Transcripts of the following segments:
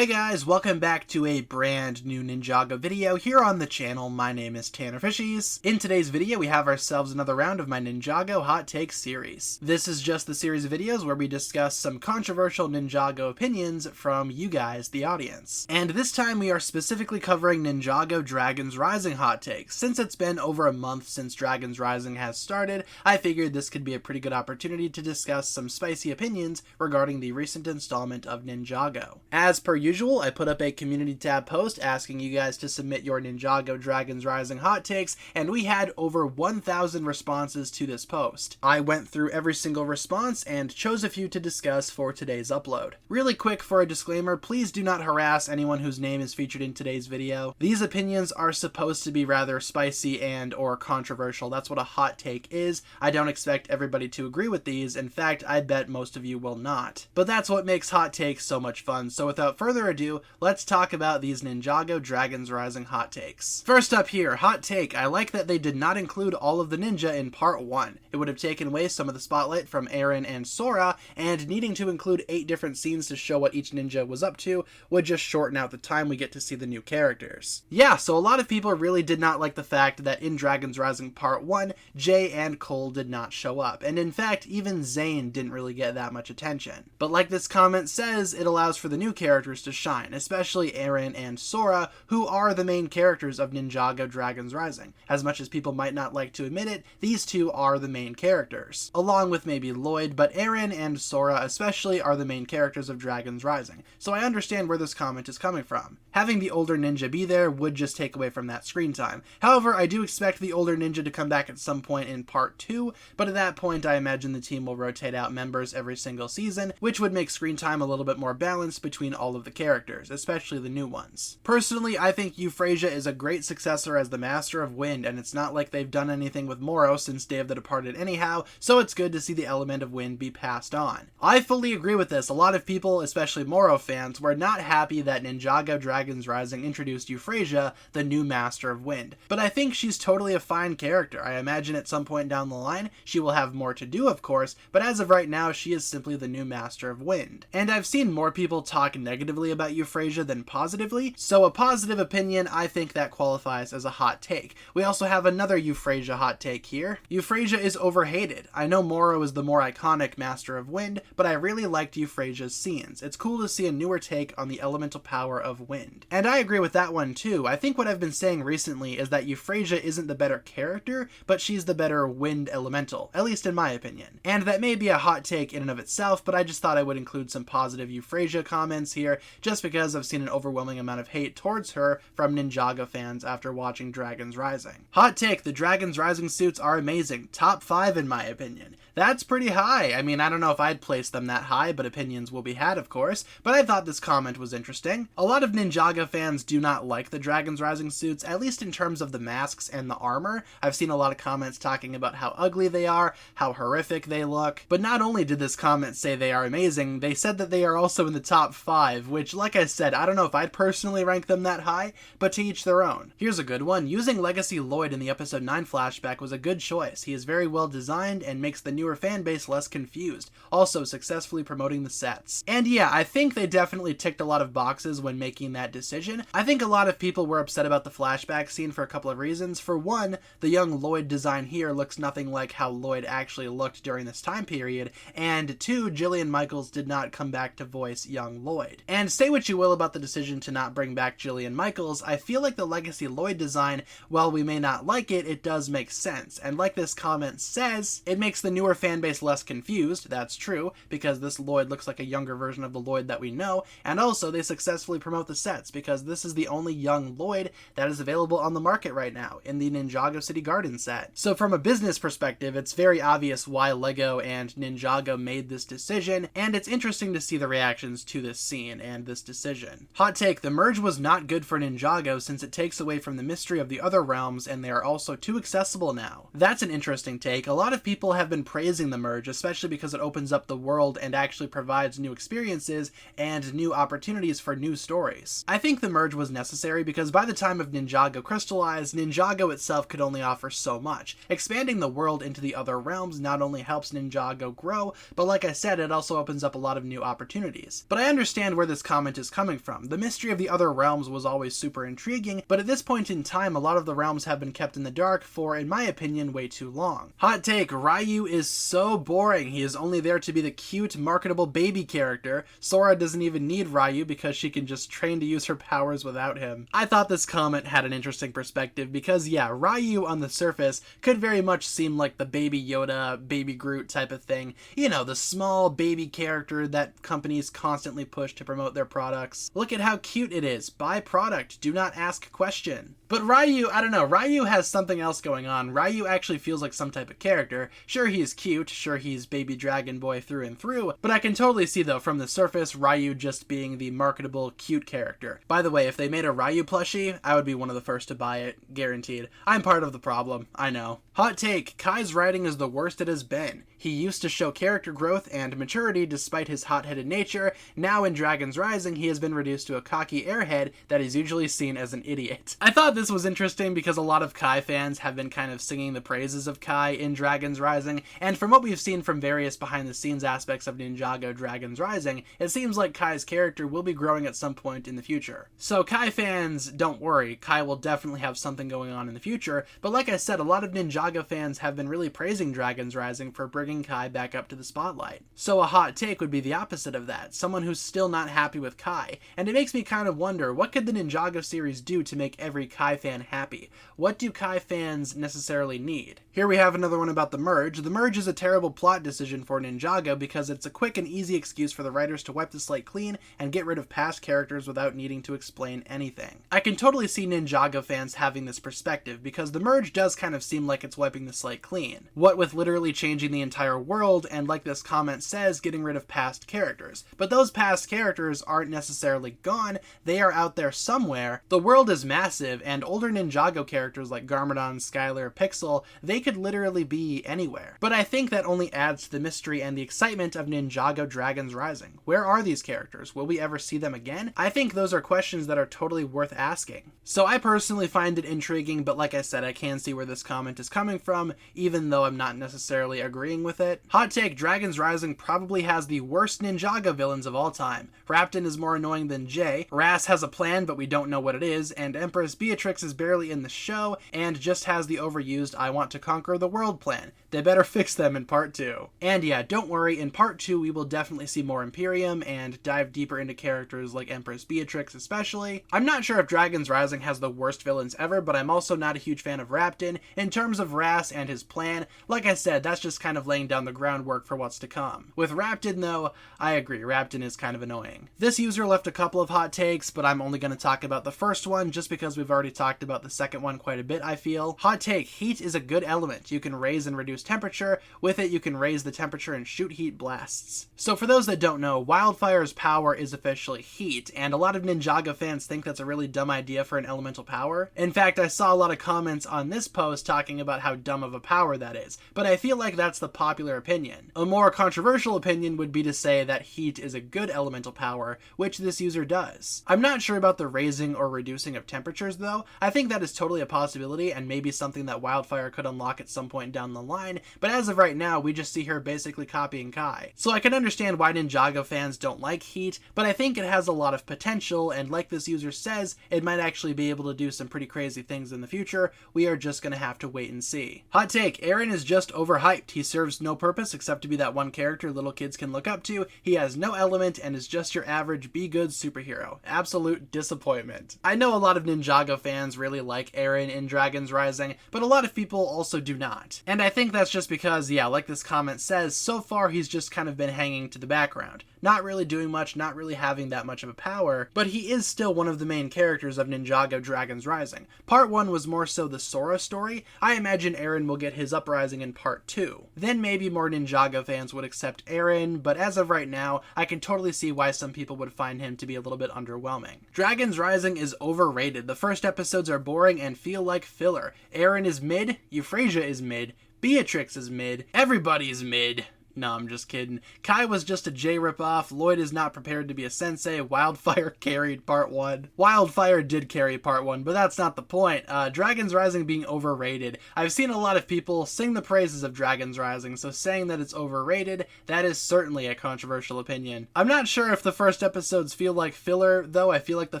Hey guys, welcome back to a brand new Ninjago video here on the channel. My name is TannerFishies. In today's video, we have ourselves another round of my Ninjago Hot Take series. This is just the series of videos where we discuss some controversial Ninjago opinions from you guys, the audience. And this time we are specifically covering Ninjago Dragons Rising hot takes. Since it's been over a month since Dragons Rising has started, I figured this could be a pretty good opportunity to discuss some spicy opinions regarding the recent installment of Ninjago. As per usual, I put up a community tab post asking you guys to submit your Ninjago Dragons Rising hot takes, and we had over 1,000 responses to this post. I went through every single response and chose a few to discuss for today's upload. Really quick for a disclaimer, please do not harass anyone whose name is featured in today's video. These opinions are supposed to be rather spicy and or controversial. That's what a hot take is. I don't expect everybody to agree with these. In fact, I bet most of you will not. But that's what makes hot takes so much fun. So without further ado, let's talk about these Ninjago Dragons Rising hot takes. First up here, hot take. I like that they did not include all of the ninja in part 1. It would have taken away some of the spotlight from Eren and Sora, and needing to include 8 different scenes to show what each ninja was up to would just shorten out the time we get to see the new characters. Yeah, so a lot of people really did not like the fact that in Dragons Rising part 1, Jay and Cole did not show up, and in fact, even Zane didn't really get that much attention. But like this comment says, it allows for the new characters to shine, especially Eren and Sora, who are the main characters of Ninjago Dragons Rising. As much as people might not like to admit it, these two are the main characters, along with maybe Lloyd, but Eren and Sora especially are the main characters of Dragons Rising, so I understand where this comment is coming from. Having the older ninja be there would just take away from that screen time. However, I do expect the older ninja to come back at some point in part 2, but at that point I imagine the team will rotate out members every single season, which would make screen time a little bit more balanced between all of the characters, especially the new ones. Personally, I think Euphrasia is a great successor as the Master of Wind, and it's not like they've done anything with Moro since Day of the Departed anyhow, so it's good to see the element of wind be passed on. I fully agree with this. A lot of people, especially Moro fans, were not happy that Ninjago Dragons Rising introduced Euphrasia, the new Master of Wind, but I think she's totally a fine character. I imagine at some point down the line she will have more to do, of course, but as of right now she is simply the new Master of Wind. And I've seen more people talk negatively about Euphrasia than positively, so a positive opinion, I think that qualifies as a hot take. We also have another Euphrasia hot take here. Euphrasia is overhated. I know Moro is the more iconic Master of Wind, but I really liked Euphrasia's scenes. It's cool to see a newer take on the elemental power of wind. And I agree with that one too. I think what I've been saying recently is that Euphrasia isn't the better character, but she's the better wind elemental, at least in my opinion. And that may be a hot take in and of itself, but I just thought I would include some positive Euphrasia comments here, just because I've seen an overwhelming amount of hate towards her from Ninjago fans after watching Dragons Rising. Hot take, the Dragons Rising suits are amazing. Top 5 in my opinion. That's pretty high. I mean, I don't know if I'd place them that high, but opinions will be had, of course, but I thought this comment was interesting. A lot of Ninjago fans do not like the Dragons Rising suits, at least in terms of the masks and the armor. I've seen a lot of comments talking about how ugly they are, how horrific they look, but not only did this comment say they are amazing, they said that they are also in the top 5, which, like I said, I don't know if I'd personally rank them that high, but to each their own. Here's a good one. Using Legacy Lloyd in the episode 9 flashback was a good choice. He is very well designed and makes the newer fan base less confused, also successfully promoting the sets. And yeah, I think they definitely ticked a lot of boxes when making that decision. I think a lot of people were upset about the flashback scene for a couple of reasons. For one, the young Lloyd design here looks nothing like how Lloyd actually looked during this time period, and 2, Jillian Michaels did not come back to voice young Lloyd. And say what you will about the decision to not bring back Jillian Michaels, I feel like the Legacy Lloyd design, while we may not like it, it does make sense. And like this comment says, it makes the newer fanbase less confused. That's true, because this Lloyd looks like a younger version of the Lloyd that we know, and also they successfully promote the sets, because this is the only young Lloyd that is available on the market right now, in the Ninjago City Garden set. So from a business perspective, it's very obvious why LEGO and Ninjago made this decision, and it's interesting to see the reactions to this scene and this decision. Hot take, the merge was not good for Ninjago since it takes away from the mystery of the other realms and they are also too accessible now. That's an interesting take. A lot of people have been praising the merge, especially because it opens up the world and actually provides new experiences and new opportunities for new stories. I think the merge was necessary because by the time of Ninjago crystallized, Ninjago itself could only offer so much. Expanding the world into the other realms not only helps Ninjago grow, but like I said, it also opens up a lot of new opportunities. But I understand where this comment is coming from. The mystery of the other realms was always super intriguing, but at this point in time, a lot of the realms have been kept in the dark for, in my opinion, way too long. Hot take, Ryu is so boring. He is only there to be the cute, marketable baby character. Sora doesn't even need Ryu because she can just train to use her powers without him. I thought this comment had an interesting perspective because, yeah, Ryu on the surface could very much seem like the baby Yoda, baby Groot type of thing. You know, the small baby character that companies constantly push to promote their products. Look at how cute it is. Buy product. Do not ask question. But Ryu, I don't know, Ryu has something else going on. Ryu actually feels like some type of character. Sure, he's cute, sure, he's baby dragon boy through and through, but I can totally see, though, from the surface, Ryu just being the marketable, cute character. By the way, if they made a Ryu plushie, I would be one of the first to buy it, guaranteed. I'm part of the problem, I know. Hot take, Kai's writing is the worst it has been. He used to show character growth and maturity despite his hot-headed nature. Now in Dragon's Rising, he has been reduced to a cocky airhead that is usually seen as an idiot. I thought this was interesting because a lot of Kai fans have been kind of singing the praises of Kai in Dragon's Rising, and from what we've seen from various behind-the-scenes aspects of Ninjago Dragon's Rising, it seems like Kai's character will be growing at some point in the future. So Kai fans, don't worry, Kai will definitely have something going on in the future, but like I said, a lot of Ninjago fans have been really praising Dragon's Rising for bringing Kai back up to the spotlight. So a hot take would be the opposite of that, someone who's still not happy with Kai, and it makes me kind of wonder, what could the Ninjago series do to make every Kai fan happy? What do Kai fans necessarily need? Here we have another one about the merge. The merge is a terrible plot decision for Ninjago because it's a quick and easy excuse for the writers to wipe the slate clean and get rid of past characters without needing to explain anything. I can totally see Ninjago fans having this perspective because the merge does kind of seem like it's wiping the slate clean. What with literally changing the entire world and, like this comment says, getting rid of past characters. But those past characters aren't necessarily gone, they are out there somewhere. The world is massive, and older Ninjago characters like Garmadon, Skylar, Pixel, they could literally be anywhere. But I think that only adds to the mystery and the excitement of Ninjago Dragon's Rising. Where are these characters? Will we ever see them again? I think those are questions that are totally worth asking. So I personally find it intriguing, but like I said, I can see where this comment is coming from, even though I'm not necessarily agreeing with it. Hot take, Dragon's Rising probably has the worst Ninjago villains of all time. Raptor is more annoying than Jay, Ras has a plan but we don't know what it is, and Empress Beatrix is barely in the show and just has the overused I want to conquer the world plan. They better fix them in part 2. And yeah, don't worry, in part 2 we will definitely see more Imperium and dive deeper into characters like Empress Beatrix especially. I'm not sure if Dragon's Rising has the worst villains ever, but I'm also not a huge fan of Raptor. In terms of Ras and his plan, like I said, that's just kind of laying down the groundwork for what's to come. With Raptor though, I agree, Raptor is kind of annoying. This user left a couple of hot takes, but I'm only going to talk about the first one just because we've already talked about the second one quite a bit, I feel. Hot take, heat is a good element. You can raise and reduce temperature. With it, you can raise the temperature and shoot heat blasts. So for those that don't know, Wildfire's power is officially heat, and a lot of Ninjago fans think that's a really dumb idea for an elemental power. In fact, I saw a lot of comments on this post talking about how dumb of a power that is, but I feel like that's the popular opinion. A more controversial opinion would be to say that heat is a good elemental power, which this user does. I'm not sure about the raising or reducing of temperatures though. I think that is totally a possibility and maybe something that Wildfire could unlock at some point down the line, but as of right now, we just see her basically copying Kai. So I can understand why Ninjago fans don't like heat, but I think it has a lot of potential, and like this user says, it might actually be able to do some pretty crazy things in the future. We are just gonna have to wait and see. Hot take, Eren is just overhyped. He serves no purpose except to be that one character little kids can look up to. He has no element and is just your average be good superhero. Absolute disappointment. I know a lot of Ninjago fans really like Eren in Dragon's Rising, but a lot of people also do not. And I think that's just because, yeah, like this comment says, so far he's just kind of been hanging to the background. Not really doing much, not really having that much of a power, but he is still one of the main characters of Ninjago Dragon's Rising. Part 1 was more so the Sora story. I imagine Eren will get his uprising in part 2. Then maybe more Ninjago fans would accept Eren, but as of right now, I can totally see why some people would find him to be a little bit underwhelming. Dragon's Rising is overrated. The first episodes are boring and feel like filler. Eren is mid, Euphrasia is mid, Beatrix is mid, everybody's mid. No, I'm just kidding. Kai was just a J ripoff. Lloyd is not prepared to be a sensei. Wildfire carried part 1. Wildfire did carry part 1, but that's not the point. Dragon's Rising being overrated. I've seen a lot of people sing the praises of Dragon's Rising, so saying that it's overrated, that is certainly a controversial opinion. I'm not sure if the first episodes feel like filler, though. I feel like the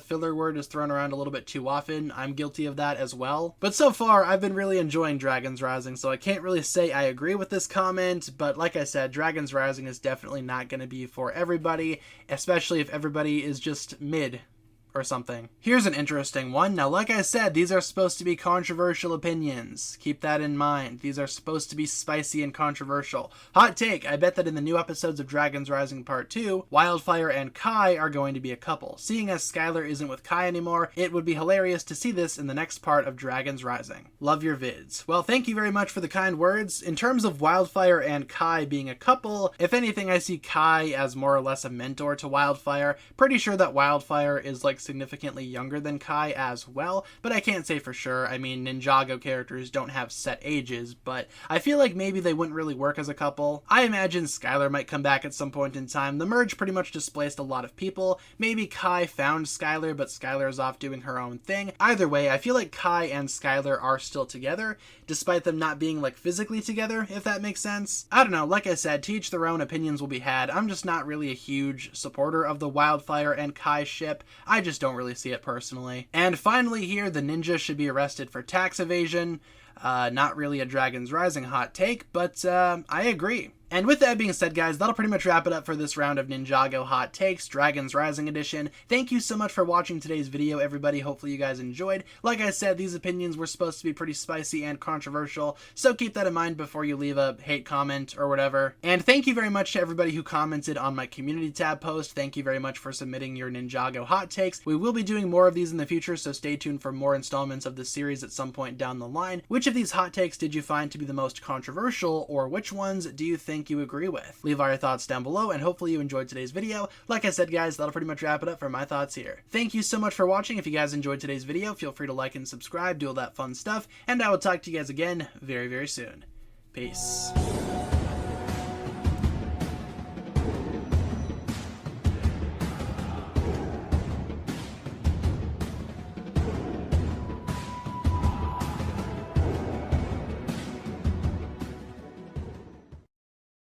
filler word is thrown around a little bit too often. I'm guilty of that as well. But so far, I've been really enjoying Dragon's Rising, so I can't really say I agree with this comment, but like I said, Dragon's Rising is definitely not going to be for everybody, especially if everybody is just mid or something. Here's an interesting one. Now, like I said, these are supposed to be controversial opinions. Keep that in mind. These are supposed to be spicy and controversial. Hot take, I bet that in the new episodes of Dragon's Rising Part 2, Wildfire and Kai are going to be a couple. Seeing as Skylar isn't with Kai anymore, it would be hilarious to see this in the next part of Dragon's Rising. Love your vids. Well, thank you very much for the kind words. In terms of Wildfire and Kai being a couple, if anything, I see Kai as more or less a mentor to Wildfire. Pretty sure that Wildfire is like significantly younger than Kai as well, but I can't say for sure. I mean, Ninjago characters don't have set ages, but I feel like maybe they wouldn't really work as a couple. I imagine Skylar might come back at some point in time. The merge pretty much displaced a lot of people. Maybe Kai found Skylar, but Skylar is off doing her own thing. Either way, I feel like Kai and Skylar are still together, despite them not being like physically together, if that makes sense. I don't know, like I said, to each their own, opinions will be had. I'm just not really a huge supporter of the Wildfire and Kai ship. I just don't really see it personally. And finally here, the ninja should be arrested for tax evasion. Not really a Dragon's Rising hot take, but I agree. And with that being said, guys, that'll pretty much wrap it up for this round of Ninjago Hot Takes, Dragon's Rising Edition. Thank you so much for watching today's video, everybody. Hopefully you guys enjoyed. Like I said, these opinions were supposed to be pretty spicy and controversial, so keep that in mind before you leave a hate comment or whatever. And thank you very much to everybody who commented on my community tab post. Thank you very much for submitting your Ninjago Hot Takes. We will be doing more of these in the future, so stay tuned for more installments of this series at some point down the line. Which of these hot takes did you find to be the most controversial, or which ones do you think you agree with? Leave all your thoughts down below, and hopefully you enjoyed today's video. Like I said, guys, that'll pretty much wrap it up for my thoughts here. Thank you so much for watching. If you guys enjoyed today's video, feel free to like and subscribe, do all that fun stuff, and I will talk to you guys again very, very soon. Peace.